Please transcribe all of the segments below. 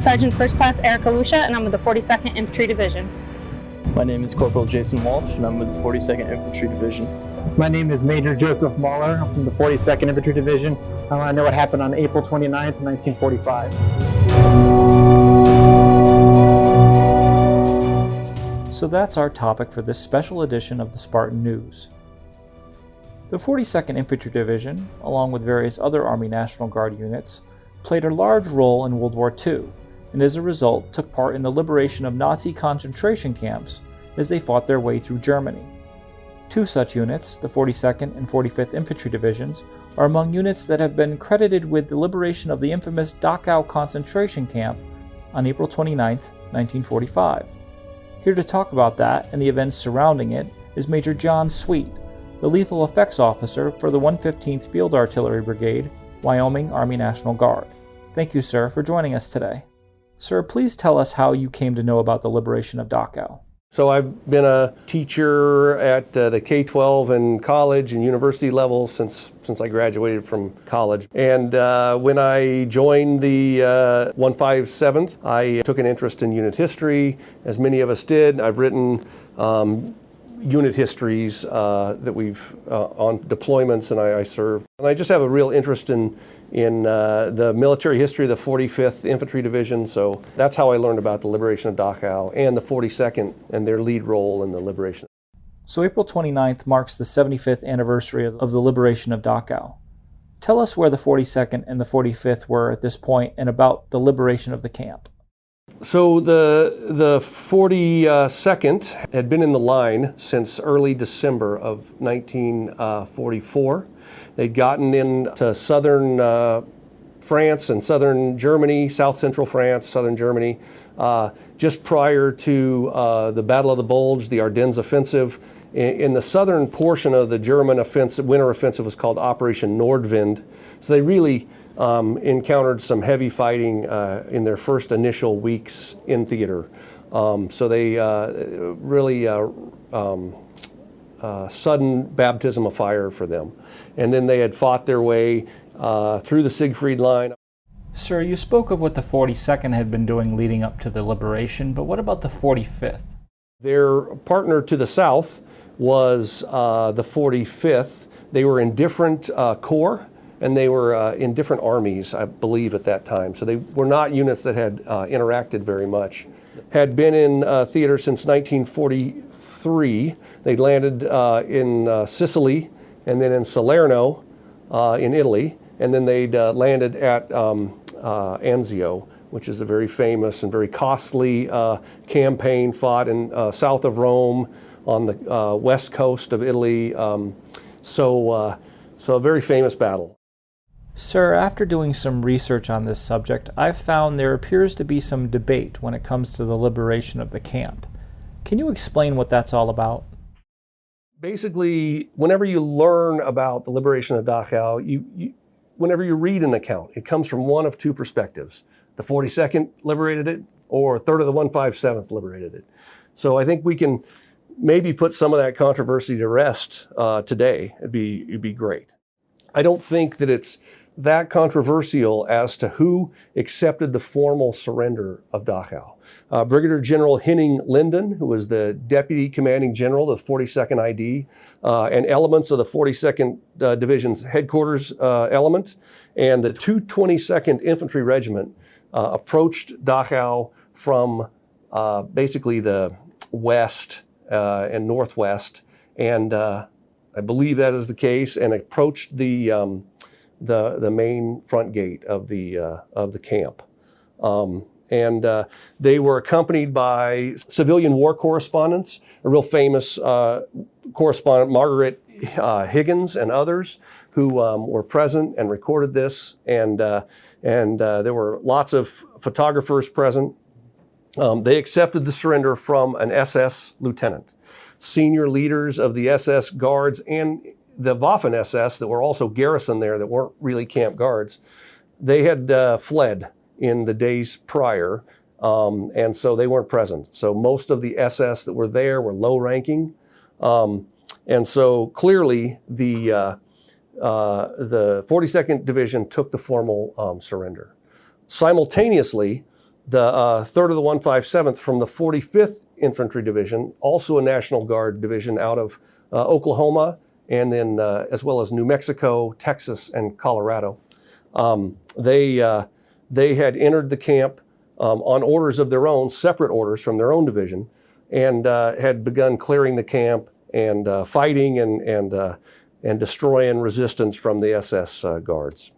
Sergeant First Class Erica Lucia, and I'm with the 42nd Infantry Division. My name is Corporal Jason Walsh, and I'm with the 42nd Infantry Division. My name is Major Joseph Mahler. I'm from the 42nd Infantry Division. I want to know what happened on April 29th, 1945. So that's our topic for this special edition of the Spartan News. The 42nd Infantry Division, along with various other Army National Guard units, played a large role in World War II, and as a result took part in the liberation of Nazi concentration camps as they fought their way through Germany. Two such units, the 42nd and 45th Infantry Divisions, are among units that have been credited with the liberation of the infamous Dachau concentration camp on April 29, 1945. Here to talk about that and the events surrounding it is Major John Sweet, the Lethal Effects Officer for the 115th Field Artillery Brigade, Wyoming Army National Guard. Thank you, sir, for joining us today. Sir, please tell us how you came to know about the liberation of Dachau. So I've been a teacher at the K-12 and college and university level since I graduated from college. And when I joined the 157th, I took an interest in unit history, as many of us did. I've written unit histories that we've on deployments, and I served. And I just have a real interest in the military history of the 45th Infantry Division, so that's how I learned about the liberation of Dachau and the 42nd and their lead role in the liberation. So April 29th marks the 75th anniversary of the liberation of Dachau. Tell us where the 42nd and the 45th were at this point and about the liberation of the camp. So the 42nd had been in the line since early December of 1944. They'd gotten into southern France and southern Germany, south central France, southern Germany, just prior to the Battle of the Bulge, the Ardennes offensive. In the southern portion of the German offensive, winter offensive was called Operation Nordwind. So they really encountered some heavy fighting in their first initial weeks in theater. So they really sudden baptism of fire for them. And then they had fought their way through the Siegfried Line. Sir, you spoke of what the 42nd had been doing leading up to the liberation, but what about the 45th? Their partner to the south was the 45th. They were in different corps, and they were in different armies, I believe, at that time. So they were not units that had interacted very much. Had been in theater since 1943. They'd landed in Sicily and then in Salerno in Italy, and then they'd landed at Anzio, which is a very famous and very costly campaign fought in south of Rome on the west coast of Italy. So a very famous battle. Sir, after doing some research on this subject, I've found there appears to be some debate when it comes to the liberation of the camp. Can you explain what that's all about? Basically, whenever you learn about the liberation of Dachau, whenever you read an account, it comes from one of two perspectives. The 42nd liberated it, or a third of the 157th liberated it. So I think we can maybe put some of that controversy to rest today. It'd be great. I don't think that it's that controversial as to who accepted the formal surrender of Dachau. Brigadier General Henning Linden, who was the Deputy Commanding General of the 42nd ID, and elements of the 42nd Division's headquarters element, and the 222nd Infantry Regiment approached Dachau from basically the west and northwest, and I believe that is the case, and approached the main front gate of the camp. And they were accompanied by civilian war correspondents, a real famous correspondent, Margaret Higgins, and others who were present and recorded this. And there were lots of photographers present. They accepted the surrender from an SS lieutenant. Senior leaders of the SS guards and the Waffen-SS that were also garrisoned there that weren't really camp guards, they had fled in the days prior, and so they weren't present. So most of the SS that were there were low-ranking, and so clearly the 42nd Division took the formal surrender. Simultaneously, The 3rd of the 157th from the 45th Infantry Division, also a National Guard division out of Oklahoma, and then as well as New Mexico, Texas, and Colorado. They had entered the camp on orders of their own, separate orders from their own division, and had begun clearing the camp and fighting and destroying resistance from the SS guards.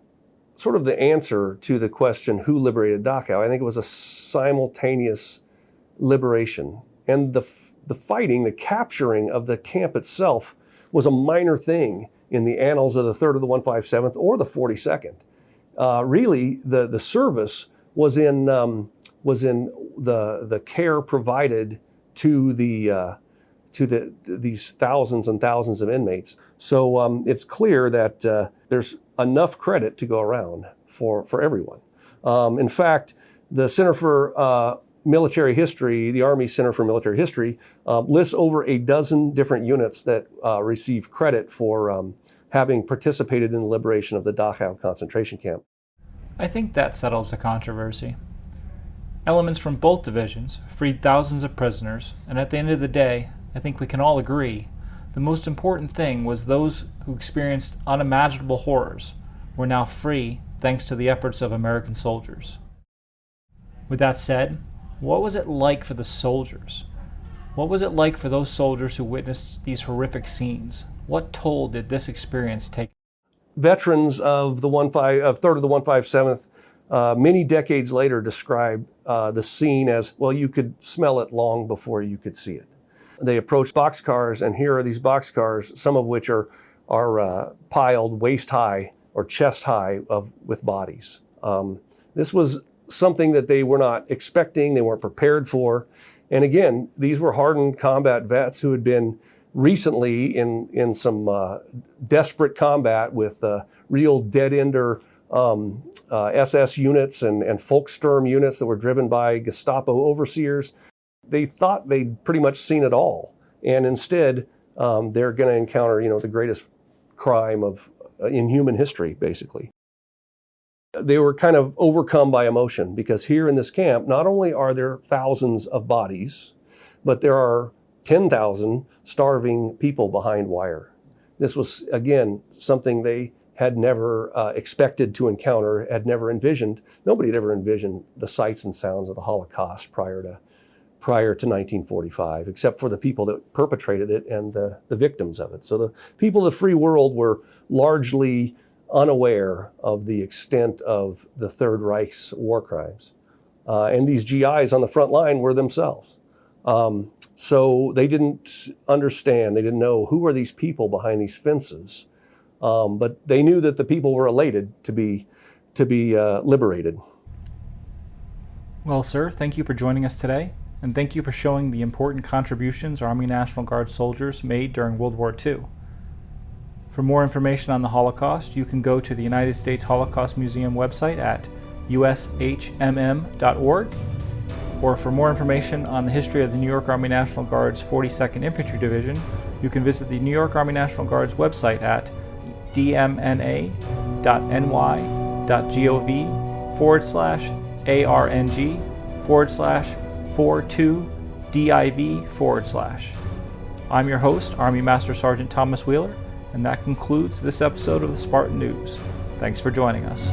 Sort of the answer to the question, who liberated Dachau? I think it was a simultaneous liberation. And the fighting, the capturing of the camp itself was a minor thing in the annals of the 3rd of the 157th or the 42nd. Really, the service was in the care provided to these thousands and thousands of inmates. So it's clear that there's enough credit to go around for everyone. In fact, the Center for Military History, the Army Center for Military History, lists over a dozen different units that receive credit for having participated in the liberation of the Dachau concentration camp. I think that settles the controversy. Elements from both divisions freed thousands of prisoners, and at the end of the day, I think we can all agree, the most important thing was those who experienced unimaginable horrors were now free thanks to the efforts of American soldiers. With that said, what was it like for the soldiers? What was it like for those soldiers who witnessed these horrific scenes? What toll did this experience take? Veterans of the 3rd of the 157th, many decades later, describe the scene as, well, you could smell it long before you could see it. They approached boxcars, and here are these boxcars, some of which are piled waist high or chest high with bodies. This was something that they were not expecting, they weren't prepared for. And again, these were hardened combat vets who had been recently in some desperate combat with real dead-ender SS units and Volkssturm units that were driven by Gestapo overseers. They thought they'd pretty much seen it all, and instead they're going to encounter, the greatest crime in human history, basically. They were kind of overcome by emotion because here in this camp, not only are there thousands of bodies, but there are 10,000 starving people behind wire. This was, again, something they had never expected to encounter, had never envisioned. Nobody had ever envisioned the sights and sounds of the Holocaust prior to 1945, except for the people that perpetrated it and the victims of it. So the people of the free world were largely unaware of the extent of the Third Reich's war crimes. And these GIs on the front line were themselves. So they didn't understand, they didn't know who are these people behind these fences. But they knew that the people were elated to be liberated. Well, sir, thank you for joining us today, and thank you for showing the important contributions Army National Guard soldiers made during World War II. For more information on the Holocaust, you can go to the United States Holocaust Museum website at ushmm.org, or for more information on the history of the New York Army National Guard's 42nd Infantry Division, you can visit the New York Army National Guard's website at dmna.ny.gov/arng/42div/. I'm your host, Army Master Sergeant Thomas Wheeler, and that concludes this episode of the Spartan News. Thanks for joining us.